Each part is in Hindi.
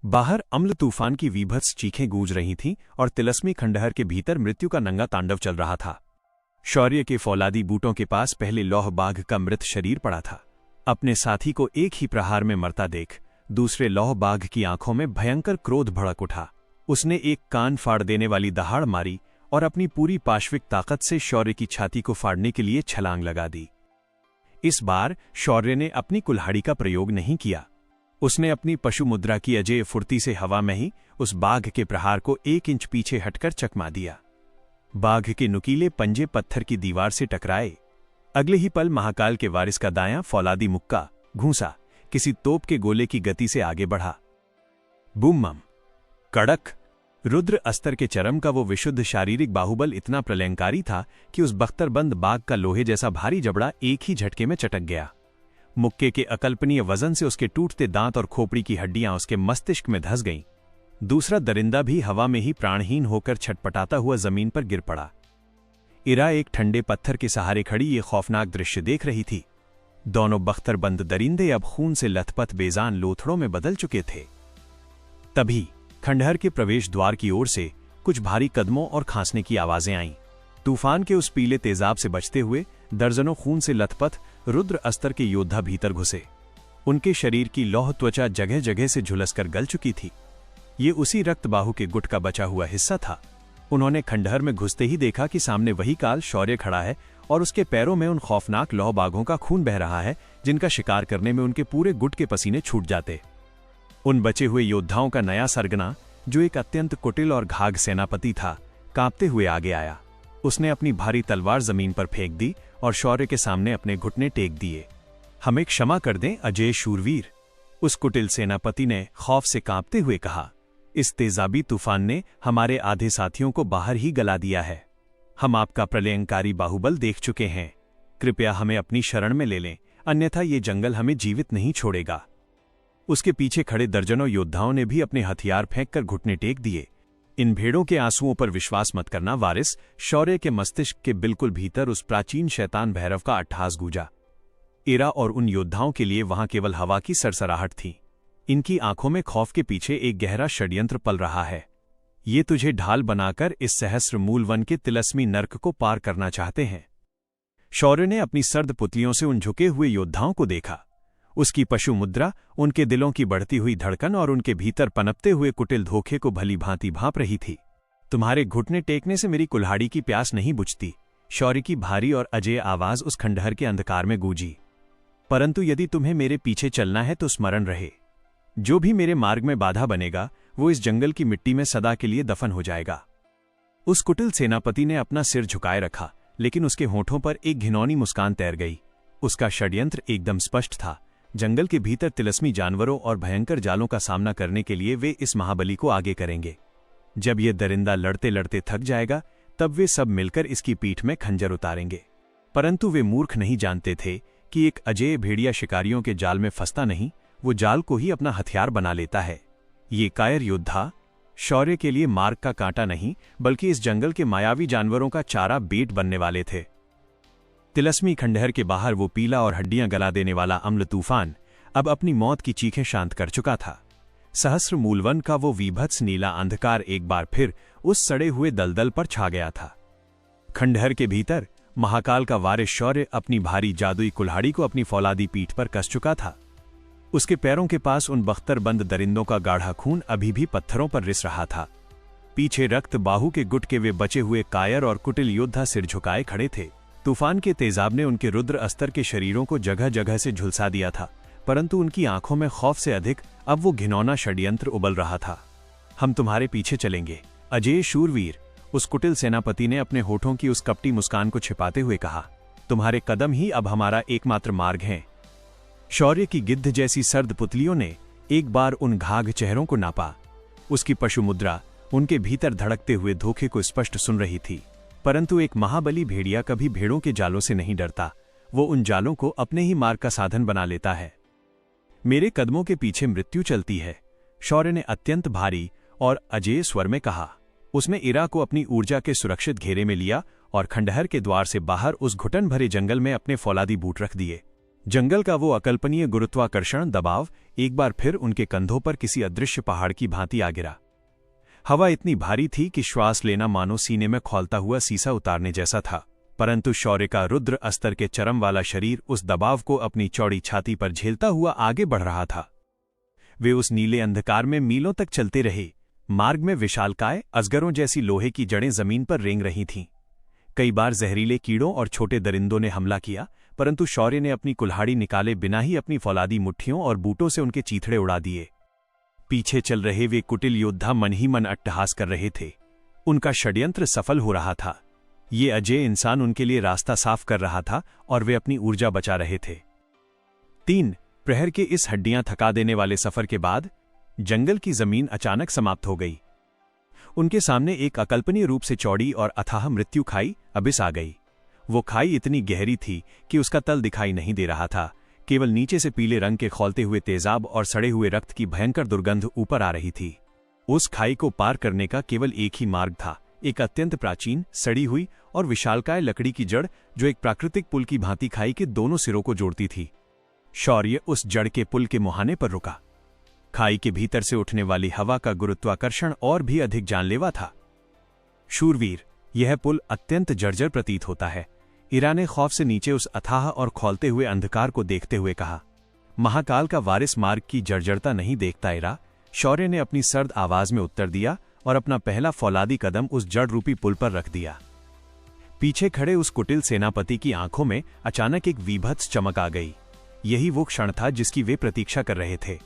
बाहर अम्ल तूफान की वीभत्स चीखें गूंज रही थीं और तिलस्मी खंडहर के भीतर मृत्यु का नंगा तांडव चल रहा था। शौर्य के फौलादी बूटों के पास पहले लौह बाघ का मृत शरीर पड़ा था। अपने साथी को एक ही प्रहार में मरता देख दूसरे लौह बाघ की आंखों में भयंकर क्रोध भड़क उठा। उसने एक कान फाड़ देने वाली दहाड़ मारी और अपनी पूरी पाश्विक ताकत से शौर्य की छाती को फाड़ने के लिए छलांग लगा दी। इस बार शौर्य ने अपनी कुल्हाड़ी का प्रयोग नहीं किया। उसने अपनी पशु मुद्रा की अजेय फुर्ती से हवा में ही उस बाघ के प्रहार को 1 इंच पीछे हटकर चकमा दिया। बाघ के नुकीले पंजे पत्थर की दीवार से टकराए। अगले ही पल महाकाल के वारिस का दायां फौलादी मुक्का घूंसा किसी तोप के गोले की गति से आगे बढ़ा। बूम-मम, कड़क। रुद्र अस्तर के चरम का वो विशुद्ध शारीरिक बाहुबल इतना प्रलयंकारी था कि उस बख्तरबंद बाघ का लोहे जैसा भारी जबड़ा एक ही झटके में चटक गया। मुक्के के अकल्पनीय वजन से उसके टूटते दांत और खोपड़ी की हड्डियां उसके मस्तिष्क में धंस गईं। दूसरा दरिंदा भी हवा में ही प्राणहीन होकर छटपटाता हुआ जमीन पर गिर पड़ा। इरा एक ठंडे पत्थर के सहारे खड़ी ये खौफनाक दृश्य देख रही थी। दोनों बख्तरबंद दरिंदे अब खून से लथपथ बेजान लोथड़ों में बदल चुके थे। तभी खंडहर के प्रवेश द्वार की ओर से कुछ भारी कदमों और खांसने की आवाजें आईं। तूफान के उस पीले तेजाब से बचते हुए दर्जनों खून से लथपथ रुद्र अस्तर के योद्धा भीतर घुसे। उनके शरीर की लौह त्वचा जगह जगह से झुलसकर गल चुकी थी। ये उसी रक्तबाहु के गुट का बचा हुआ हिस्सा था। उन्होंने खंडहर में घुसते ही देखा कि सामने वही काल शौर्य खड़ा है और उसके पैरों में उन खौफनाक लौह बाघों का खून बह रहा है जिनका शिकार करने में उनके पूरे गुट के पसीने छूट जाते। उन बचे हुए योद्धाओं का नया सरगना, जो एक अत्यंत कुटिल और घाघ सेनापति था, कांपते हुए आगे आया। उसने अपनी भारी तलवार जमीन पर फेंक दी और शौर्य के सामने अपने घुटने टेक दिए। हमें क्षमा कर दें अजय शूरवीर, उस कुटिल सेनापति ने खौफ से कांपते हुए कहा। इस तेजाबी तूफान ने हमारे आधे साथियों को बाहर ही गला दिया है। हम आपका प्रलयंकारी बाहुबल देख चुके हैं। कृपया हमें अपनी शरण में ले लें, अन्यथा ये जंगल हमें जीवित नहीं छोड़ेगा। उसके पीछे खड़े दर्जनों योद्धाओं ने भी अपने हथियार फेंककर घुटने टेक दिए। इन भेड़ों के आंसुओं पर विश्वास मत करना वारिस। शौर्य के मस्तिष्क के बिल्कुल भीतर उस प्राचीन शैतान भैरव का अट्टहास गूंजा। इरा और उन योद्धाओं के लिए वहां केवल हवा की सरसराहट थी। इनकी आंखों में खौफ के पीछे एक गहरा षड्यंत्र पल रहा है। ये तुझे ढाल बनाकर इस सहस्र मूल वन के तिलस्मी नर्क को पार करना चाहते हैं। शौर्य ने अपनी सर्द पुतलियों से उन झुके हुए योद्धाओं को देखा। उसकी पशु मुद्रा उनके दिलों की बढ़ती हुई धड़कन और उनके भीतर पनपते हुए कुटिल धोखे को भली भांति भांप रही थी। तुम्हारे घुटने टेकने से मेरी कुल्हाड़ी की प्यास नहीं बुझती, शौर्य की भारी और अजेय आवाज उस खंडहर के अंधकार में गूंजी। परंतु यदि तुम्हें मेरे पीछे चलना है तो स्मरण रहे, जो भी मेरे मार्ग में बाधा बनेगा वो इस जंगल की मिट्टी में सदा के लिए दफन हो जाएगा। उस कुटिल सेनापति ने अपना सिर झुकाए रखा, लेकिन उसके होठों पर एक घिनौनी मुस्कान तैर गई। उसका षड्यंत्र एकदम स्पष्ट था। जंगल के भीतर तिलस्मी जानवरों और भयंकर जालों का सामना करने के लिए वे इस महाबली को आगे करेंगे। जब ये दरिंदा लड़ते लड़ते थक जाएगा, तब वे सब मिलकर इसकी पीठ में खंजर उतारेंगे। परंतु वे मूर्ख नहीं जानते थे कि एक अजेय भेड़िया शिकारियों के जाल में फंसता नहीं, वो जाल को ही अपना हथियार बना लेता है। ये कायर योद्धा शौर्य के लिए मार्ग का कांटा नहीं, बल्कि इस जंगल के मायावी जानवरों का चारा बेट बनने वाले थे। तिलस्मी खंडहर के बाहर वो पीला और हड्डियां गला देने वाला अम्ल तूफान अब अपनी मौत की चीखें शांत कर चुका था। सहस्र मूलवन का वो वीभत्स नीला अंधकार एक बार फिर उस सड़े हुए दलदल पर छा गया था। खंडहर के भीतर महाकाल का वारिस शौर्य अपनी भारी जादुई कुल्हाड़ी को अपनी फौलादी पीठ पर कस चुका था। उसके पैरों के पास उन बख्तरबंद दरिंदों का गाढ़ा खून अभी भी पत्थरों पर रिस रहा था। पीछे रक्त बाहु के गुट के वे बचे हुए कायर और कुटिल योद्धा सिर झुकाए खड़े थे। तूफान के तेजाब ने उनके रुद्र अस्तर के शरीरों को जगह जगह से झुलसा दिया था, परंतु उनकी आंखों में खौफ से अधिक अब वो घिनौना षड्यंत्र उबल रहा था। हम तुम्हारे पीछे चलेंगे अजय शूरवीर, उस कुटिल सेनापति ने अपने होठों की उस कपटी मुस्कान को छिपाते हुए कहा। तुम्हारे कदम ही अब हमारा एकमात्र मार्ग हैं। शौर्य की गिद्ध जैसी सर्द पुतलियों ने एक बार उन घाघ चेहरों को नापा। उसकी पशु मुद्रा उनके भीतर धड़कते हुए धोखे को स्पष्ट सुन रही थी। परंतु एक महाबली भेड़िया कभी भेड़ों के जालों से नहीं डरता, वो उन जालों को अपने ही मार्ग का साधन बना लेता है। मेरे कदमों के पीछे मृत्यु चलती है, शौर्य ने अत्यंत भारी और अजेय स्वर में कहा। उसने इरा को अपनी ऊर्जा के सुरक्षित घेरे में लिया और खंडहर के द्वार से बाहर उस घुटन भरे जंगल में अपने फौलादी बूट रख दिए। जंगल का वो अकल्पनीय गुरुत्वाकर्षण दबाव एक बार फिर उनके कंधों पर किसी अदृश्य पहाड़ की भांति आ गिरा। हवा इतनी भारी थी कि श्वास लेना मानो सीने में खौलता हुआ सीसा उतारने जैसा था, परंतु शौर्य का रुद्र अस्तर के चरम वाला शरीर उस दबाव को अपनी चौड़ी छाती पर झेलता हुआ आगे बढ़ रहा था। वे उस नीले अंधकार में मीलों तक चलते रहे। मार्ग में विशालकाय अजगरों जैसी लोहे की जड़ें जमीन पर रेंग रही थीं। कई बार जहरीले कीड़ों और छोटे दरिंदों ने हमला किया, परंतु शौर्य ने अपनी कुल्हाड़ी निकाले बिना ही अपनी फौलादी मुट्ठियों और बूटों से उनके चीथड़े उड़ा दिए। पीछे चल रहे वे कुटिल योद्धा मन ही मन अट्टहास कर रहे थे। उनका षड्यंत्र सफल हो रहा था। ये अजय इंसान उनके लिए रास्ता साफ कर रहा था और वे अपनी ऊर्जा बचा रहे थे। 3 प्रहर के इस हड्डियां थका देने वाले सफर के बाद जंगल की जमीन अचानक समाप्त हो गई। उनके सामने एक अकल्पनीय रूप से चौड़ी और अथाह मृत्यु खाई अबिस आ गई। वो खाई इतनी गहरी थी कि उसका तल दिखाई नहीं दे रहा था। केवल नीचे से पीले रंग के खौलते हुए तेजाब और सड़े हुए रक्त की भयंकर दुर्गंध ऊपर आ रही थी। उस खाई को पार करने का केवल एक ही मार्ग था, एक अत्यंत प्राचीन, सड़ी हुई और विशालकाय लकड़ी की जड़ जो एक प्राकृतिक पुल की भांति खाई के दोनों सिरों को जोड़ती थी। शौर्य उस जड़ के पुल के मुहाने पर रुका। खाई के भीतर से उठने वाली हवा का गुरुत्वाकर्षण और भी अधिक जानलेवा था। शूरवीर, यह पुल अत्यंत जर्जर प्रतीत होता है। इरा ने खौफ से नीचे उस अथाह और खौलते हुए अंधकार को देखते हुए कहा। महाकाल का वारिस मार्ग की जर्जरता नहीं देखता इरा, शौर्य ने अपनी सर्द आवाज में उत्तर दिया और अपना पहला फौलादी कदम उस जड़ रूपी पुल पर रख दिया। पीछे खड़े उस कुटिल सेनापति की आंखों में अचानक एक वीभत्स चमक आ गई। यही वो क्षण था जिसकी वे प्रतीक्षा कर रहे थे।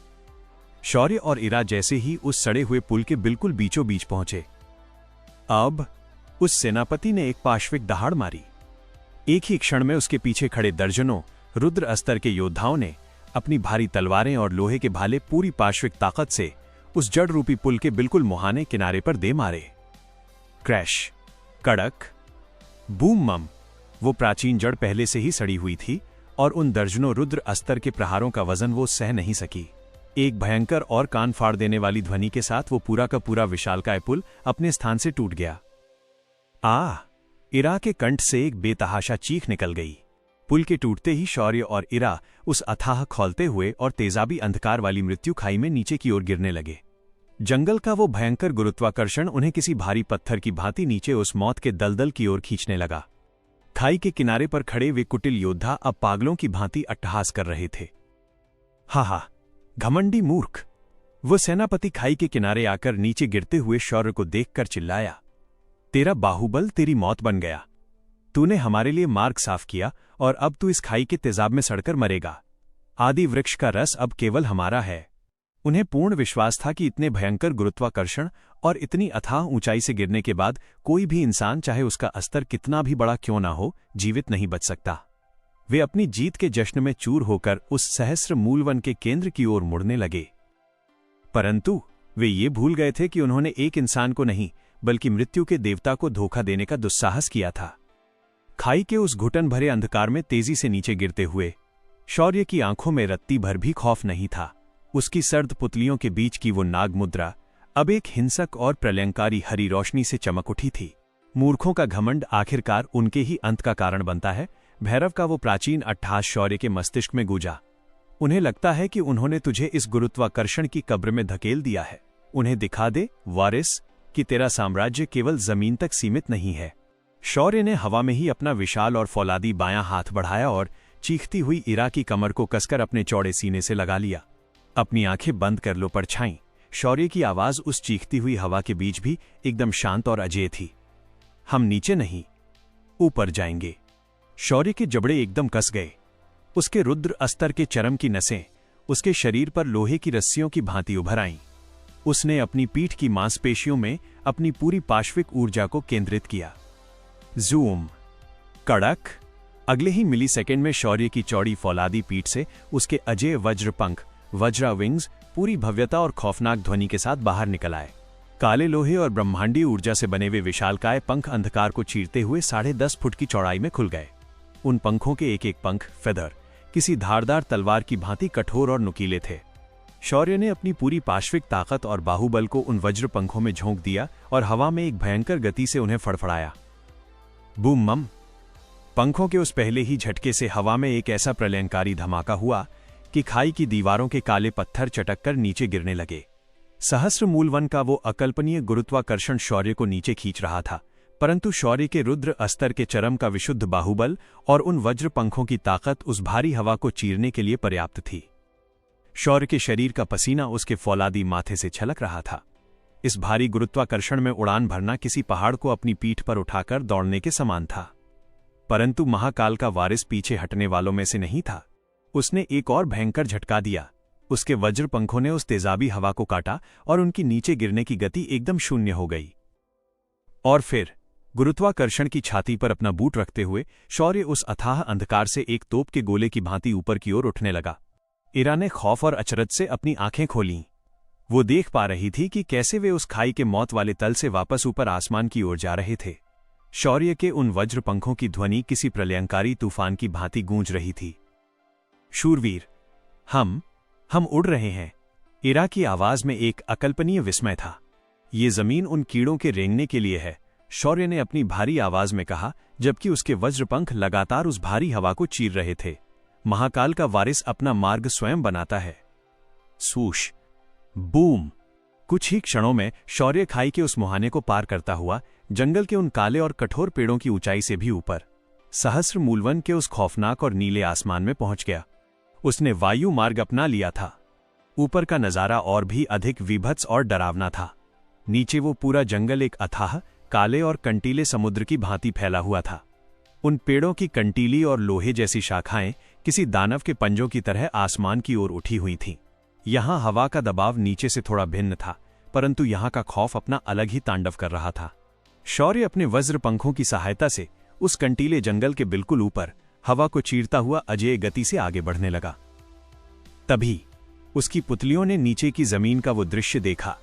शौर्य और इरा जैसे ही उस सड़े हुए पुल के बिल्कुल बीचों बीच पहुंचे, अब उस सेनापति ने एक पाश्विक दहाड़ मारी। एक ही क्षण में उसके पीछे खड़े दर्जनों रुद्र अस्तर के योद्धाओं ने अपनी भारी तलवारें और लोहे के भाले पूरी पाश्विक ताकत से उस जड़ रूपी पुल के बिल्कुल मुहाने किनारे पर दे मारे। क्रैश, कड़क, बूम मम। वो प्राचीन जड़ पहले से ही सड़ी हुई थी और उन दर्जनों रुद्र अस्तर के प्रहारों का वजन वो सह नहीं सकी। एक भयंकर और कान फाड़ देने वाली ध्वनि के साथ वो पूरा का पूरा विशालकाय पुल अपने स्थान से टूट गया। इरा के कंठ से एक बेतहाशा चीख निकल गई। पुल के टूटते ही शौर्य और इरा उस अथाह खौलते हुए और तेजाबी अंधकार वाली मृत्यु खाई में नीचे की ओर गिरने लगे। जंगल का वो भयंकर गुरुत्वाकर्षण उन्हें किसी भारी पत्थर की भांति नीचे उस मौत के दलदल की ओर खींचने लगा। खाई के किनारे पर खड़े वे कुटिल योद्धा अब पागलों की भांति अट्टहास कर रहे थे। हा, घमंडी मूर्ख! वो सेनापति खाई के किनारे आकर नीचे गिरते हुए शौर्य को देखकर चिल्लाया। तेरा बाहुबल तेरी मौत बन गया। तूने हमारे लिए मार्ग साफ किया और अब तू इस खाई के तेजाब में सड़कर मरेगा। आदि वृक्ष का रस अब केवल हमारा है। उन्हें पूर्ण विश्वास था कि इतने भयंकर गुरुत्वाकर्षण और इतनी अथाह ऊंचाई से गिरने के बाद कोई भी इंसान, चाहे उसका अस्तर कितना भी बड़ा क्यों ना हो, जीवित नहीं बच सकता। वे अपनी जीत के जश्न में चूर होकर उस सहस्र मूलवन के केंद्र की ओर मुड़ने लगे, परंतु वे ये भूल गए थे कि उन्होंने एक इंसान को नहीं बल्कि मृत्यु के देवता को धोखा देने का दुस्साहस किया था। खाई के उस घुटन भरे अंधकार में तेजी से नीचे गिरते हुए शौर्य की आंखों में रत्ती भर भी खौफ नहीं था। उसकी सर्द पुतलियों के बीच की वो नाग मुद्रा अब एक हिंसक और प्रलयंकारी हरी रोशनी से चमक उठी थी। मूर्खों का घमंड आखिरकार उनके ही अंत का कारण बनता है। भैरव का वो प्राचीन अट्टहास शौर्य के मस्तिष्क में गूंजा। उन्हें लगता है कि उन्होंने तुझे इस गुरुत्वाकर्षण की कब्र में धकेल दिया है। उन्हें दिखा दे वारिस कि तेरा साम्राज्य केवल जमीन तक सीमित नहीं है। शौर्य ने हवा में ही अपना विशाल और फौलादी बायां हाथ बढ़ाया और चीखती हुई इरा की कमर को कसकर अपने चौड़े सीने से लगा लिया। अपनी आंखें बंद कर लो परछाई। शौर्य की आवाज उस चीखती हुई हवा के बीच भी एकदम शांत और अजेय थी। हम नीचे नहीं, ऊपर जाएंगे। शौर्य के जबड़े एकदम कस गए। उसके रुद्र अस्तर के चरम की नसें उसके शरीर पर लोहे की रस्सियों की भांति उभर आईं। उसने अपनी पीठ की मांसपेशियों में अपनी पूरी पाश्विक ऊर्जा को केंद्रित किया। जूम, कड़क। अगले ही मिलीसेकंड में शौर्य की चौड़ी फौलादी पीठ से उसके अजेय वज्र पंख, वज्रा विंग्स, पूरी भव्यता और खौफनाक ध्वनि के साथ बाहर निकल आए। काले लोहे और ब्रह्मांडीय ऊर्जा से बने हुए विशालकाय पंख अंधकार को चीरते हुए 10.5 फुट की चौड़ाई में खुल गए। उन पंखों के एक एक पंख, फेदर, किसी धारदार तलवार की भांति कठोर और नुकीले थे। शौर्य ने अपनी पूरी पाश्विक ताकत और बाहुबल को उन वज्र पंखों में झोंक दिया और हवा में एक भयंकर गति से उन्हें फड़फड़ाया। बूम मम। पंखों के उस पहले ही झटके से हवा में एक ऐसा प्रलयंकारी धमाका हुआ कि खाई की दीवारों के काले पत्थर चटककर नीचे गिरने लगे। सहस्र मूल वन का वो अकल्पनीय गुरुत्वाकर्षण शौर्य को नीचे खींच रहा था, परंतु शौर्य के रुद्र अस्तर के चरम का विशुद्ध बाहुबल और उन वज्र पंखों की ताकत उस भारी हवा को चीरने के लिए पर्याप्त थी। शौर्य के शरीर का पसीना उसके फौलादी माथे से छलक रहा था। इस भारी गुरुत्वाकर्षण में उड़ान भरना किसी पहाड़ को अपनी पीठ पर उठाकर दौड़ने के समान था। परंतु महाकाल का वारिस पीछे हटने वालों में से नहीं था। उसने एक और भयंकर झटका दिया। उसके वज्र पंखों ने उस तेजाबी हवा को काटा और उनकी नीचे गिरने की गति एकदम शून्य हो गई। और फिर गुरुत्वाकर्षण की छाती पर अपना बूट रखते हुए शौर्य उस अथाह अंधकार से एक तोप के गोले की भांति ऊपर की ओर उठने लगा। इरा ने खौफ और अचरज से अपनी आंखें खोलीं। वो देख पा रही थी कि कैसे वे उस खाई के मौत वाले तल से वापस ऊपर आसमान की ओर जा रहे थे। शौर्य के उन वज्र पंखों की ध्वनि किसी प्रलयंकारी तूफान की भांति गूंज रही थी। शूरवीर, हम उड़ रहे हैं। इरा की आवाज में एक अकल्पनीय विस्मय था। ये जमीन उन कीड़ों के रेंगने के लिए है, शौर्य ने अपनी भारी आवाज में कहा, जबकि उसके वज्रपंख लगातार उस भारी हवा को चीर रहे थे। महाकाल का वारिस अपना मार्ग स्वयं बनाता है। सूश, बूम। कुछ ही क्षणों में शौर्य खाई के उस मुहाने को पार करता हुआ जंगल के उन काले और कठोर पेड़ों की ऊंचाई से भी ऊपर सहस्र मूलवन के उस खौफनाक और नीले आसमान में पहुंच गया। उसने वायु मार्ग अपना लिया था। ऊपर का नजारा और भी अधिक विभत्स और डरावना था। नीचे वो पूरा जंगल एक अथाह काले और कंटीले समुद्र की भांति फैला हुआ था। उन पेड़ों की कंटीली और लोहे जैसी शाखाएं किसी दानव के पंजों की तरह आसमान की ओर उठी हुई थीं। यहां हवा का दबाव नीचे से थोड़ा भिन्न था, परंतु यहां का खौफ अपना अलग ही तांडव कर रहा था। शौर्य अपने वज्र पंखों की सहायता से उस कंटीले जंगल के बिल्कुल ऊपर हवा को चीरता हुआ अजेय गति से आगे बढ़ने लगा। तभी उसकी पुतलियों ने नीचे की जमीन का वो दृश्य देखा।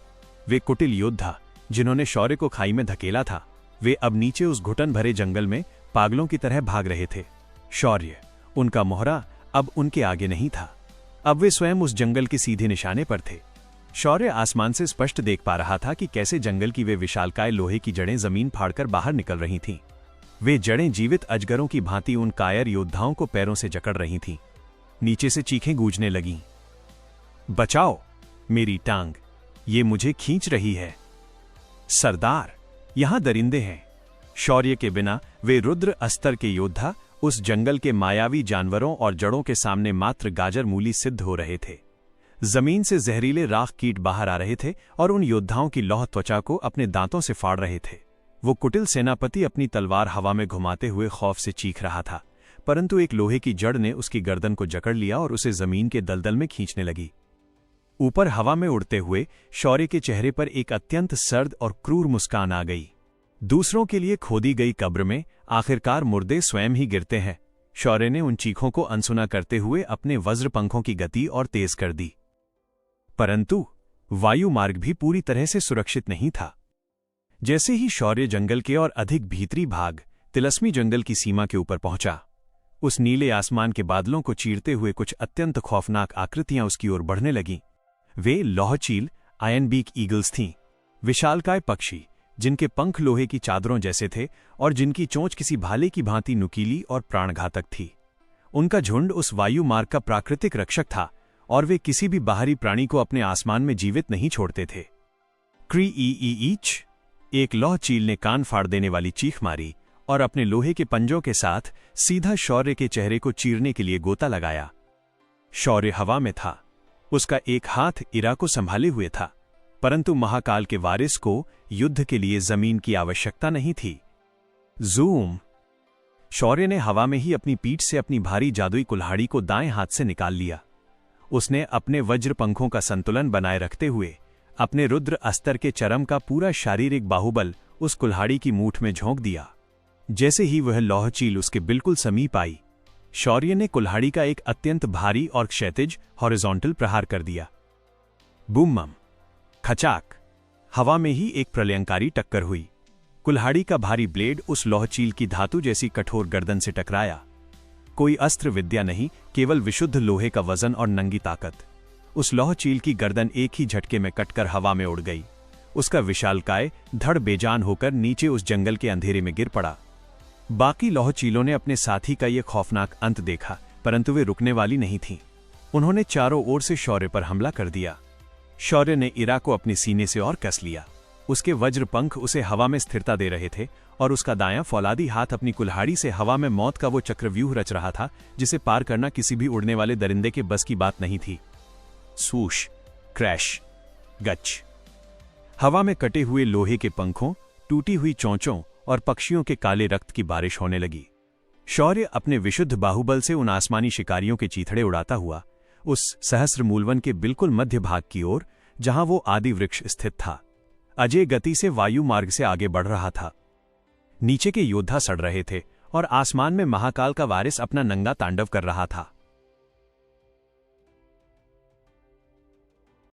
वे कुटिल योद्धा जिन्होंने शौर्य को खाई में धकेला था, वे अब नीचे उस घुटन भरे जंगल में पागलों की तरह भाग रहे थे। शौर्य, उनका मोहरा अब उनके आगे नहीं था। अब वे स्वयं उस जंगल के सीधे निशाने पर थे। शौर्य आसमान से स्पष्ट देख पा रहा था कि कैसे जंगल की वे विशालकाय लोहे की जड़ें जमीन फाड़कर बाहर निकल रही थीं। वे जड़ें जीवित अजगरों की भांति उन कायर योद्धाओं को पैरों से जकड़ रही थीं। नीचे से चीखें गूंजने लगीं। बचाओ, मेरी टांग, ये मुझे खींच रही है। सरदार, यहां दरिंदे हैं। शौर्य के बिना वे रुद्र अस्तर के योद्धा उस जंगल के मायावी जानवरों और जड़ों के सामने मात्र गाजर मूली सिद्ध हो रहे थे। जमीन से जहरीले राख कीट बाहर आ रहे थे और उन योद्धाओं की लौह त्वचा को अपने दांतों से फाड़ रहे थे। वो कुटिल सेनापति अपनी तलवार हवा में घुमाते हुए खौफ से चीख रहा था, परंतु एक लोहे की जड़ ने उसकी गर्दन को जकड़ लिया और उसे जमीन के दलदल में खींचने लगी। ऊपर हवा में उड़ते हुए शौर्य के चेहरे पर एक अत्यंत सर्द और क्रूर मुस्कान आ गई। दूसरों के लिए खोदी गई कब्र में आखिरकार मुर्दे स्वयं ही गिरते हैं। शौर्य ने उन चीखों को अनसुना करते हुए अपने वज्र पंखों की गति और तेज कर दी। परंतु वायु मार्ग भी पूरी तरह से सुरक्षित नहीं था। जैसे ही शौर्य जंगल के और अधिक भीतरी भाग तिलस्मी जंगल की सीमा के ऊपर पहुंचा, उस नीले आसमान के बादलों को चीरते हुए कुछ अत्यंत खौफनाक आकृतियां उसकी ओर बढ़ने लगीं। वे लौहचील आयनबीक ईगल्स थीं, विशालकाय पक्षी जिनके पंख लोहे की चादरों जैसे थे और जिनकी चोंच किसी भाले की भांति नुकीली और प्राणघातक थी। उनका झुंड उस वायु मार्ग का प्राकृतिक रक्षक था और वे किसी भी बाहरी प्राणी को अपने आसमान में जीवित नहीं छोड़ते थे। क्री ई ईच, एक लौह चील ने कान फाड़ देने वाली चीख मारी और अपने लोहे के पंजों के साथ सीधा शौर्य के चेहरे को चीरने के लिए गोता लगाया। शौर्य हवा में था। उसका एक हाथ इरा को संभाले हुए था, परंतु महाकाल के वारिस को युद्ध के लिए जमीन की आवश्यकता नहीं थी। जूम। शौर्य ने हवा में ही अपनी पीठ से अपनी भारी जादुई कुल्हाड़ी को दाएं हाथ से निकाल लिया। उसने अपने वज्र पंखों का संतुलन बनाए रखते हुए अपने रुद्र अस्तर के चरम का पूरा शारीरिक बाहुबल उस कुल्हाड़ी की मूठ में झोंक दिया। जैसे ही वह लौह चील उसके बिल्कुल समीप आई, शौर्य ने कुल्हाड़ी का एक अत्यंत भारी और क्षैतिज हॉरिजॉन्टल प्रहार कर दिया। बूम, खचाक। हवा में ही एक प्रलयंकारी टक्कर हुई। कुल्हाड़ी का भारी ब्लेड उस लौह चील की धातु जैसी कठोर गर्दन से टकराया। कोई अस्त्र विद्या नहीं, केवल विशुद्ध लोहे का वजन और नंगी ताकत। उस लौह चील की गर्दन एक ही झटके में कटकर हवा में उड़ गई। उसका विशालकाय धड़ बेजान होकर नीचे उस जंगल के अंधेरे में गिर पड़ा। बाकी लौह चीलों ने अपने साथी का ये खौफनाक अंत देखा, परंतु वे रुकने वाली नहीं थीं। उन्होंने चारों ओर से शौर्य पर हमला कर दिया। शौर्य ने इरा को अपने सीने से और कस लिया। उसके वज्र पंख उसे हवा में स्थिरता दे रहे थे और उसका दायां फौलादी हाथ अपनी कुल्हाड़ी से हवा में मौत का वो चक्रव्यूह रच रहा था जिसे पार करना किसी भी उड़ने वाले दरिंदे के बस की बात नहीं थी। सूश, क्रैश, गच। हवा में कटे हुए लोहे के पंखों, टूटी हुई चोंचों और पक्षियों के काले रक्त की बारिश होने लगी। शौर्य अपने विशुद्ध बाहुबल से उन आसमानी शिकारियों के चीथड़े उड़ाता हुआ उस सहस्र मूलवन के बिल्कुल मध्य भाग की ओर, जहां वो आदि वृक्ष स्थित था, अजय गति से वायु मार्ग से आगे बढ़ रहा था। नीचे के योद्धा सड़ रहे थे और आसमान में महाकाल का वारिस अपना नंगा तांडव कर रहा था।